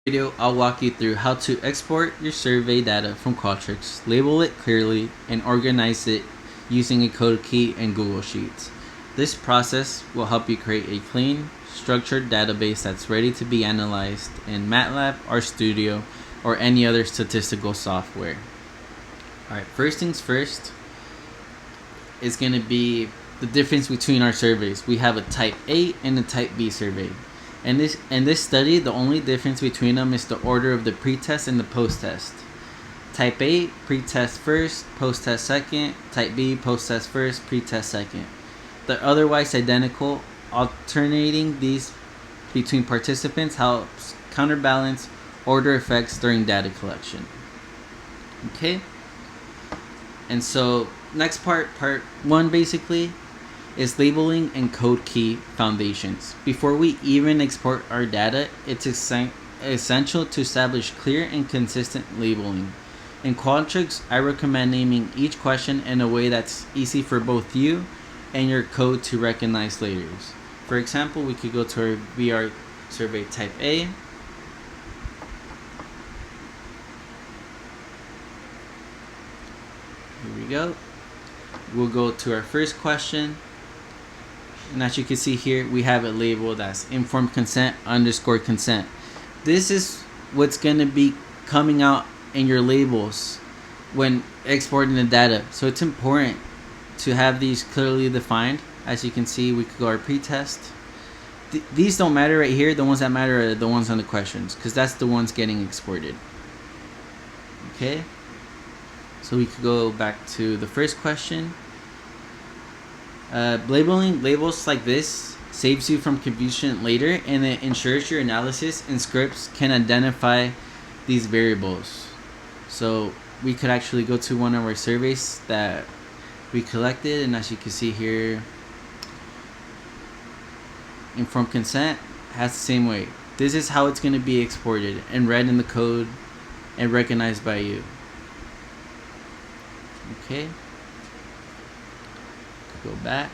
Video, I'll walk you through how to export your survey data from Qualtrics, label it clearly, and organize it using a code key and Google Sheets. This process will help you create a clean, structured database that's ready to be analyzed in MATLAB, RStudio, or any other statistical software. Alright, first things first is going to be the difference between our surveys. We have a type A and a type B survey. In this study, the only difference between them is the order of the pretest and the post-test. Type A, pretest first, post-test second. Type B, post-test first, pretest second. They're otherwise identical. Alternating these between participants helps counterbalance order effects during data collection. Okay? And so, next part 1 basically, is labeling and code key foundations. Before we even export our data, it's essential to establish clear and consistent labeling. In Qualtrics, I recommend naming each question in a way that's easy for both you and your code to recognize later. For example, we could go to our VR survey type A. Here we go. We'll go to our first question. And as you can see here, we have it labeled as informed consent _ consent. This is what's going to be coming out in your labels when exporting the data. So it's important to have these clearly defined. As you can see, we could go our pretest. These don't matter right here. The ones that matter are the ones on the questions, because that's the ones getting exported. Okay. So we could go back to the first question. Labeling labels like this saves you from confusion later, and it ensures your analysis and scripts can identify these variables. So we could actually go to one of our surveys that we collected, and as you can see here, informed consent has the same way. This is how it's going to be exported and read in the code and recognized by you. Okay. Go back.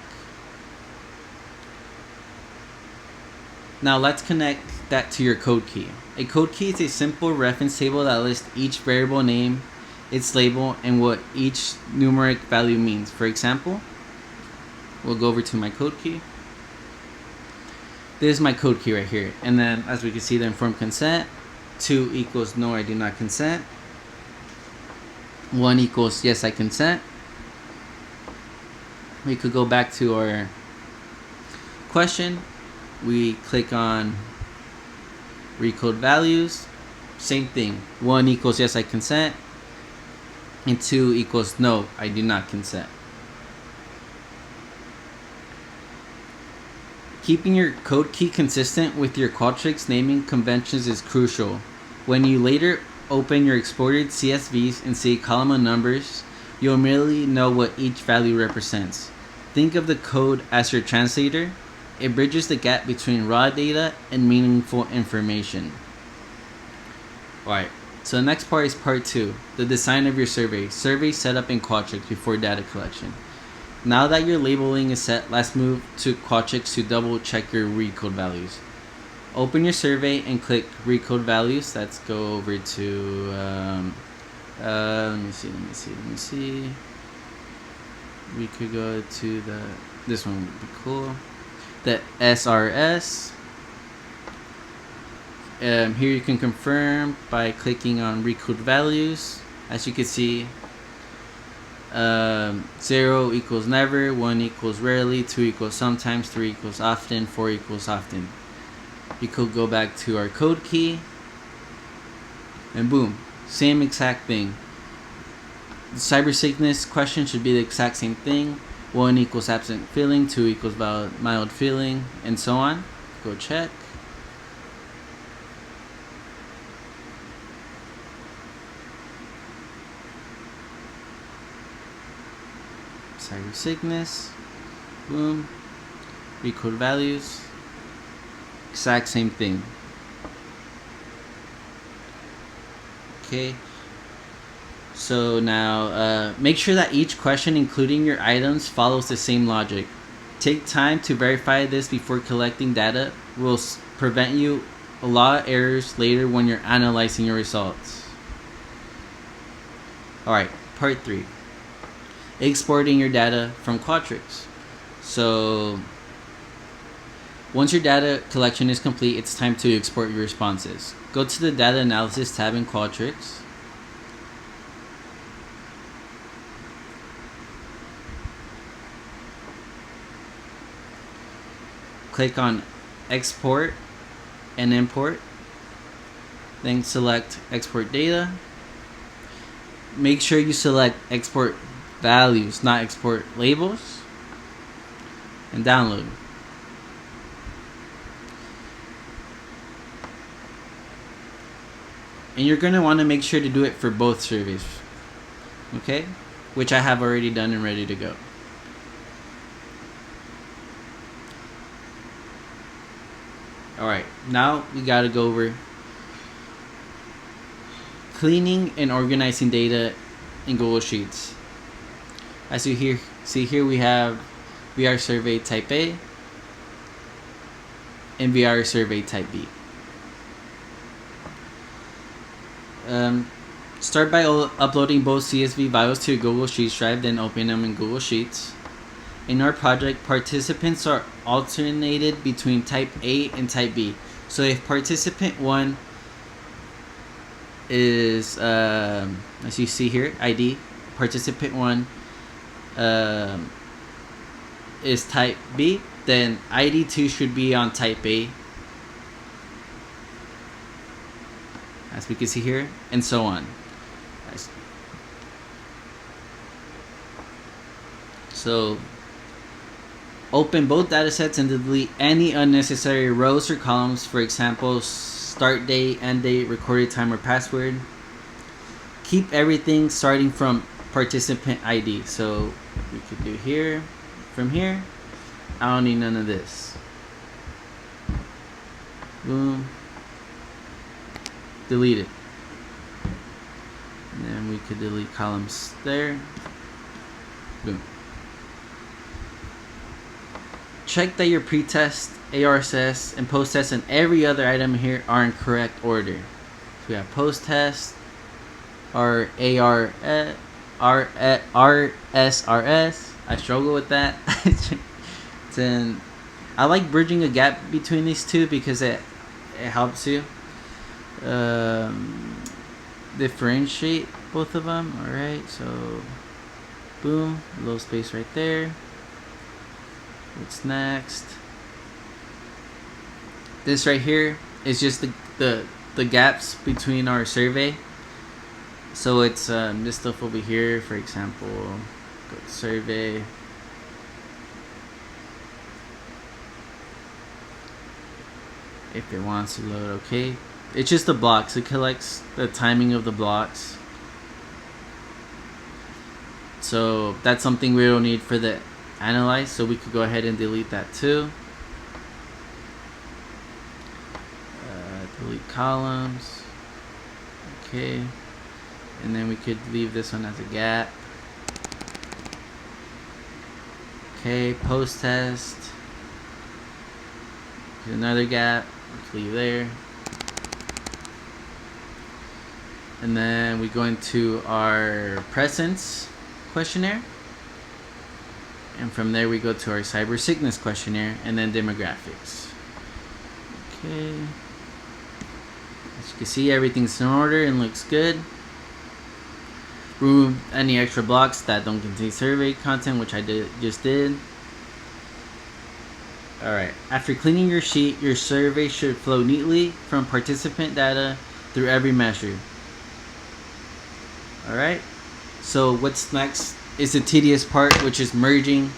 Now let's connect that to your code key. A code key is a simple reference table that lists each variable name, its label, and what each numeric value means. For example, we'll go over to my code key. This is my code key right here. And then as we can see, the informed consent, 2 equals no, I do not consent. 1 equals yes, I consent. We could go back to our question. We click on recode values. Same thing. 1 equals yes, I consent. And 2 equals no, I do not consent. Keeping your code key consistent with your Qualtrics naming conventions is crucial. When you later open your exported CSVs and see a column of numbers, you'll immediately know what each value represents. Think of the code as your translator. It bridges the gap between raw data and meaningful information. Alright, so the next part is part 2, the design of your survey. Survey setup in Qualtrics before data collection. Now that your labeling is set, let's move to Qualtrics to double check your recode values. Open your survey and click recode values. Let's go over to let me see. We could go to this one would be cool. The SRS. Here you can confirm by clicking on recode values. As you can see, 0 equals never, 1 equals rarely, 2 equals sometimes, 3 equals often, 4 equals often. You could go back to our code key, and boom, same exact thing. The cyber sickness question should be the exact same thing. 1 equals absent feeling, 2 equals mild feeling, and so on. Go check. Cyber sickness, boom, recode values, exact same thing. Okay. So now make sure that each question, including your items, follows the same logic. Take time to verify this before collecting data. Will prevent you a lot of errors later when you're analyzing your results. Alright, part 3. Exporting your data from Qualtrics. So once your data collection is complete, it's time to export your responses. Go to the Data Analysis tab in Qualtrics. Click on Export and Import. Then select Export Data. Make sure you select Export Values, not Export Labels. And download. And you're going to want to make sure to do it for both surveys. Okay? Which I have already done and ready to go. Alright, now we got to go over cleaning and organizing data in Google Sheets. As you see here, we have VR survey type A and VR survey type B. Start by uploading both CSV files to Google Sheets drive, then open them in Google Sheets. In our project, participants are alternated between type A and type B. So if participant 1 is, as you see here, ID, participant 1 is type B, then ID 2 should be on type A, as we can see here, and so on. So open both datasets and delete any unnecessary rows or columns. For example, start date, end date, recorded time, or password. Keep everything starting from participant ID. So we could do here, from here. I don't need none of this. Boom. Delete it. And then we could delete columns there. Boom. Check that your pretest, ARSS, and post-test and every other item here are in correct order. So we have post-test, our RSRS. I struggle with that. Then I like bridging a gap between these two because it helps you differentiate both of them. Alright, so boom, little space right there. What's next? This right here is just the gaps between our survey. So it's this stuff over here, for example, go to survey. If it wants to load, okay. It's just the blocks. It collects the timing of the blocks. So that's something we don't need for the analyze, so we could go ahead and delete that too. Delete columns. Okay. And then we could leave this one as a gap. Okay, post test. Here's another gap. Let's leave there. And then we go into our presence questionnaire. And from there we go to our cyber sickness questionnaire and then demographics. Okay. As you can see, everything's in order and looks good. Remove any extra blocks that don't contain survey content, which I just did. Alright, after cleaning your sheet, your survey should flow neatly from participant data through every measure. Alright, so what's next is the tedious part, which is merging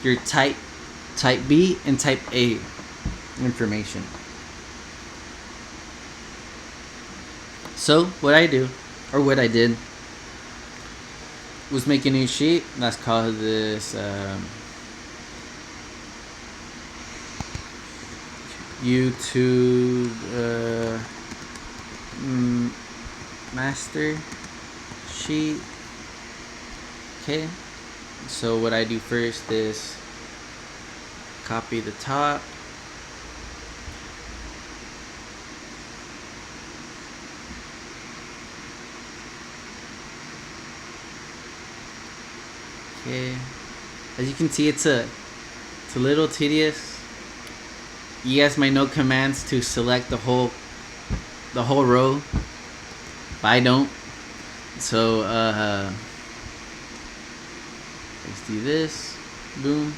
your type B and type A information. So what I did was make a new sheet. Let's call this YouTube master sheet. Okay, so what I do first is copy the top, Okay, as you can see, it's a little tedious. You guys might know commands to select the whole row, but I don't. So let's do this. Boom.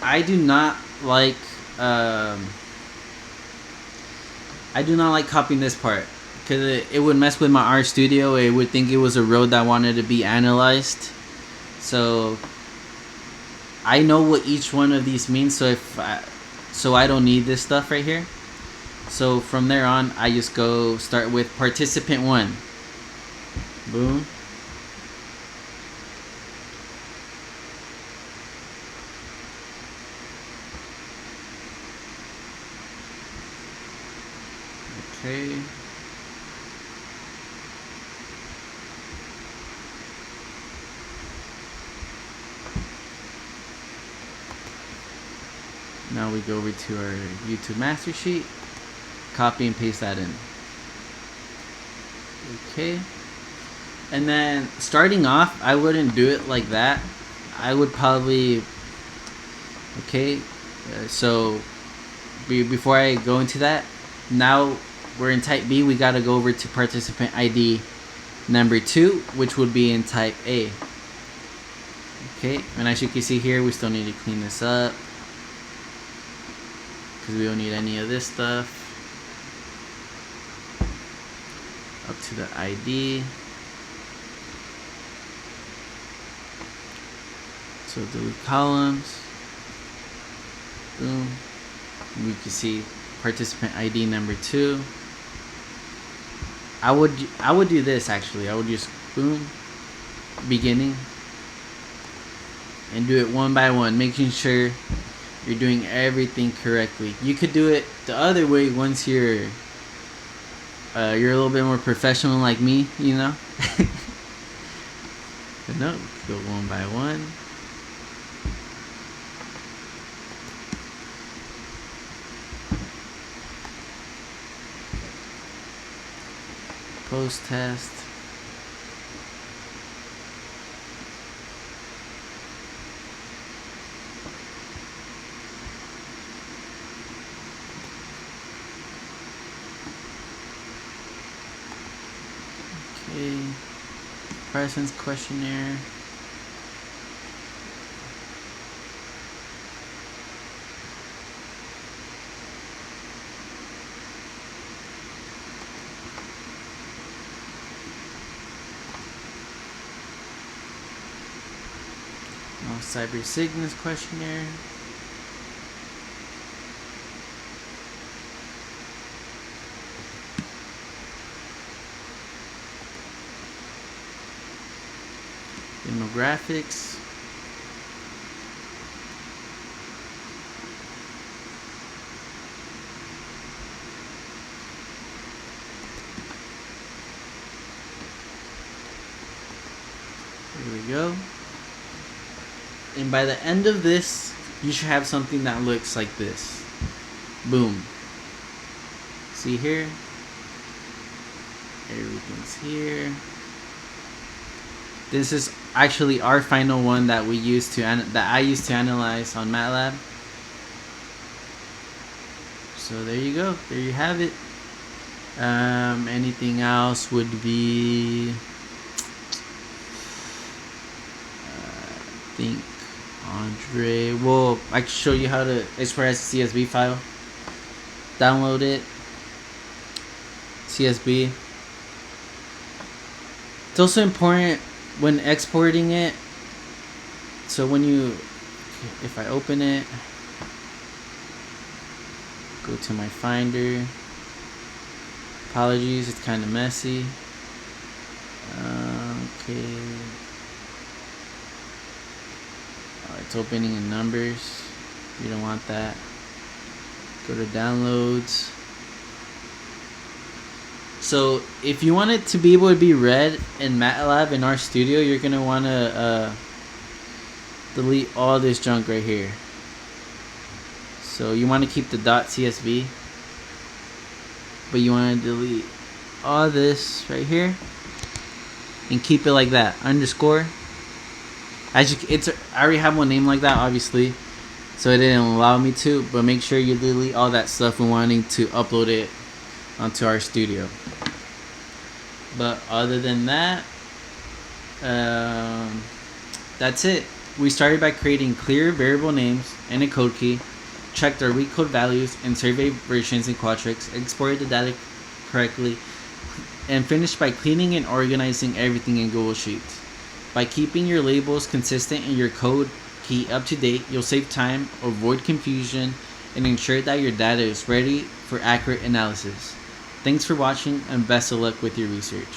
I do not like copying this part because it would mess with my RStudio. It would think it was a row that wanted to be analyzed. So I know what each one of these means. So I don't need this stuff right here. So from there on, I just go start with participant 1. Boom. Okay. Now we go over to our YouTube master sheet, copy and paste that in. Okay. And then starting off, I wouldn't do it like that. I would probably, okay, so before I go into that, now we're in type B, we gotta go over to participant ID number 2, which would be in type A. Okay, and as you can see here, we still need to clean this up because we don't need any of this stuff. Up to the ID. So delete columns. Boom. We can see participant ID number 2. I would do this actually. I would just boom, beginning, and do it one by one, making sure you're doing everything correctly. You could do it the other way once you're a little bit more professional like me, you know. But no, go one by one. Post test. Okay. Presence questionnaire. Cyber sickness questionnaire. Demographics. Here we go. And by the end of this, you should have something that looks like this. Boom. See here? Everything's here. This is actually our final one that we used to that I used to analyze on MATLAB. So there you go. There you have it. Anything else would be I think Andre. Well, I can show you how to export as a CSV file. Download it. CSV. It's also important when exporting it. So when you, if I open it, go to my Finder. Apologies, it's kind of messy. Okay. It's opening in numbers. You don't want that. Go to downloads. So if you want it to be able to be read in MATLAB in RStudio, you're gonna want to delete all this junk right here. So you want to keep the .csv, but you want to delete all this right here and keep it like that, underscore. I already have one name like that, obviously, so it didn't allow me to, but make sure you delete all that stuff when wanting to upload it onto RStudio. But other than that, that's it. We started by creating clear variable names and a code key, checked our recode values and survey versions in Qualtrics, exported the data correctly, and finished by cleaning and organizing everything in Google Sheets. By keeping your labels consistent and your code key up to date, you'll save time, avoid confusion, and ensure that your data is ready for accurate analysis. Thanks for watching and best of luck with your research.